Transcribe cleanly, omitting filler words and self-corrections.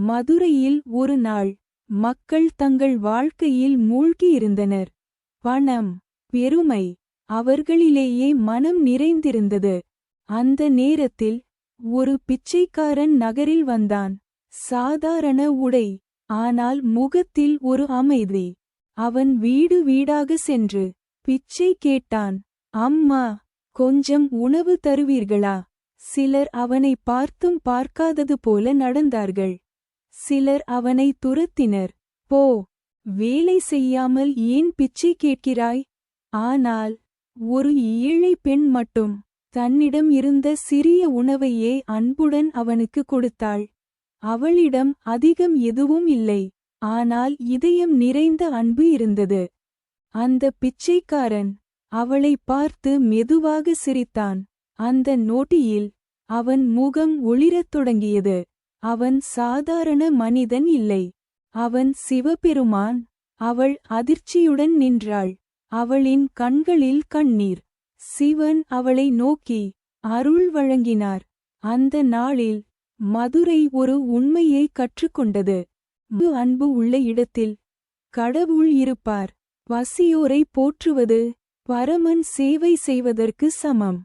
மதுரையில் ஒரு நாள் மக்கள் தங்கள் வாழ்க்கையில் மூழ்கியிருந்தனர். பணம், பெருமை, அவர்களிலேயே மனம் நிறைந்திருந்தது. அந்த நேரத்தில் ஒரு பிச்சைக்காரன் நகரில் வந்தான். சாதாரண உடை, ஆனால் முகத்தில் ஒரு அமைதி. அவன் வீடு வீடாக சென்று பிச்சை கேட்டான். அம்மா, கொஞ்சம் உணவு தருவீர்களா? சிலர் அவனை பார்த்தும் பார்க்காதது போல நடந்தார்கள். சிலர் அவனை துரத்தினர். போ, வேலை செய்யாமல் ஏன் பிச்சை கேட்கிறாய்? ஆனால் ஒரு ஏழை பெண் மட்டும் தன்னிடம் இருந்த சிறிய உணவையே அன்புடன் அவனுக்கு கொடுத்தாள். அவளிடம் அதிகம் எதுவும் இல்லை, ஆனால் இதயம் நிறைந்த அன்பு இருந்தது. அந்த பிச்சைக்காரன் அவளை பார்த்து மெதுவாக சிரித்தான். அந்த நொடியில் அவன் முகம் ஒளிரத் தொடங்கியது. அவன் சாதாரண மனிதன் இல்லை, அவன் சிவபெருமான். அவள் அதிர்ச்சியுடன் நின்றாள். அவளின் கண்களில் கண்ணீர். சிவன் அவளை நோக்கி அருள் வழங்கினார். அந்த நாளில் மதுரை ஒரு உண்மையை கற்றுக்கொண்டது. அன்பு உள்ள இடத்தில் கடவுள் இருப்பார். பசியோரை போற்றுவது பரமன் சேவை செய்வதற்கு சமம்.